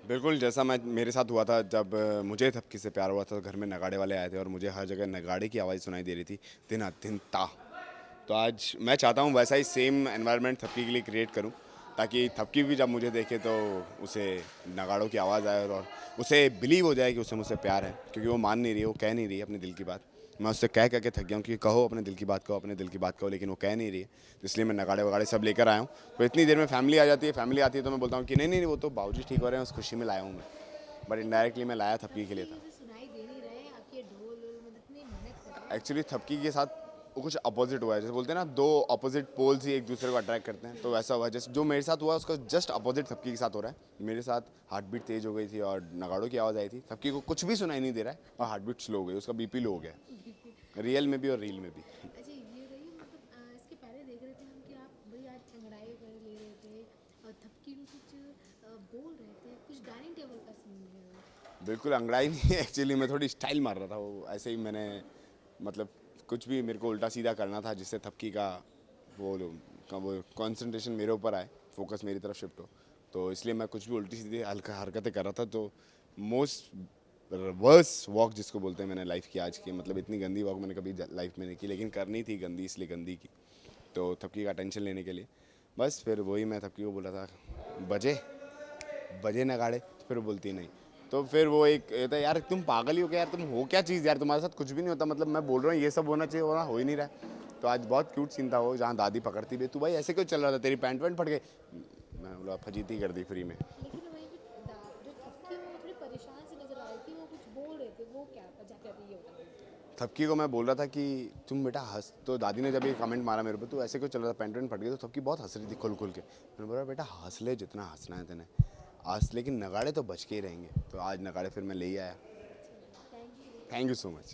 बिल्कुल, जैसा मैं मेरे साथ हुआ था जब मुझे थपकी से प्यार हुआ था, तो घर में नगाड़े वाले आए थे और मुझे हर जगह नगाड़े की आवाज़ सुनाई दे रही थी, दिन दिन ता। तो आज मैं चाहता हूँ वैसा ही सेम एनवायरनमेंट थपकी के लिए क्रिएट करूँ, ताकि थपकी भी जब मुझे देखे तो उसे नगाड़ों की आवाज़ आए और उसे बिलीव हो जाए कि उसे मुझसे प्यार है, क्योंकि वो मान नहीं रही है, वो कह नहीं रही है अपने दिल की बात। मैं उससे कह के थक गया हूँ कि कहो अपने दिल की बात कहो, अपने दिल की बात कहो, लेकिन वो कह नहीं रही है। तो इसलिए मैं नगाड़े वगाड़े सब लेकर आया हूँ। तो इतनी देर में फैमिली आ जाती है, फैमिली आती है तो मैं बोलता हूँ कि नहीं नहीं नहीं, वो तो बाबूजी ठीक हो रहे हैं, उस खुशी में लाया हूँ मैं। बट इनडायरेक्टली मैं लाया थपकी के लिए थपकी था। जैसे सुनाई दे नहीं रहे, आप ये ढोल वोल मतलब इतनी मेहनत कर रहे हैं। एक्चुअली थपकी के साथ वो कुछ अपोजिट हुआ है, जैसे बोलते हैं ना, दो अपोजिट पोल्स ही एक दूसरे को अट्रैक्ट करते हैं, तो वैसा हुआ है। जैसे जो मेरे साथ हुआ उसका जस्ट अपोजिट थपकी के साथ हो रहा है। मेरे साथ हार्ट बीट तेज हो गई थी और नगाड़ों की आवाज़ आई थी, थपकी को कुछ भी सुनाई नहीं दे रहा है और हार्ट बीट स्लो हो गई, उसका बीपी लो हो गया बीपी। है, रियल में भी और रील में भी। अच्छा ये रही मतलब इसके पहले देख रहे थे हम कि आप बड़ी आज अंगड़ाई वगैरह ले रहे थे और थपकी में कुछ बोल रहे थे, कुछ डाइनिंग टेबल का सीन है वो। बिल्कुल अंगड़ाई नहीं, एक्चुअली मैं थोड़ी स्टाइल मार रहा था, वो ऐसे ही मैंने मतलब कुछ भी मेरे को उल्टा सीधा करना था जिससे थपकी का वो वो कंसंट्रेशन मेरे ऊपर आए, फोकस मेरी तरफ शिफ्ट हो। तो इसलिए मैं कुछ भी उल्टी सीधी हल्का हरकतें कर रहा था। तो मोस्ट वर्स वॉक जिसको बोलते हैं मैंने लाइफ की आज की, मतलब इतनी गंदी वॉक मैंने कभी लाइफ में नहीं की, लेकिन करनी थी गंदी, इसलिए गंदी की। तो थपकी का टेंशन लेने के लिए बस फिर वही मैं थपकी को बोला था, बजे बजे नगाड़े, तो फिर वो बोलती नहीं। तो फिर वो एक ये था, यार तुम पागल ही हो क्या यार, तुम हो क्या चीज़ यार, तुम्हारे साथ कुछ भी नहीं होता, मतलब मैं बोल रहा हूँ ये सब होना चाहिए, होना हो ही नहीं रहा है। तो आज बहुत क्यूट सीन था वो, जहाँ दादी पकड़ती भी, तू भाई ऐसे क्यों चल रहा था, तेरी पैंट वैंट फट गई। मैं बोला फजीती कर दी फ्री में। लेकिन वहीं पे जो थपकी वो थोड़ी परेशान सी नजर आ रही थी, वो कुछ बोल रहे थे, वो क्या था जाते जाते ये बताइए। थपकी को मैं बोल रहा था कि तुम बेटा हंस, तो दादी ने जब ये कमेंट मारा मेरे पे, तो ऐसे क्यों चल रहा था, पैंट वैंट फट गई, तो थपकी बहुत हंस रही थी खुल खुल के। मैंने बोला बेटा हंस ले जितना हंसना है तेने आज, लेकिन नगाड़े तो बच के ही रहेंगे। तो आज नगाड़े फिर मैं ले ही आया। चलिए thank you. Thank you so much.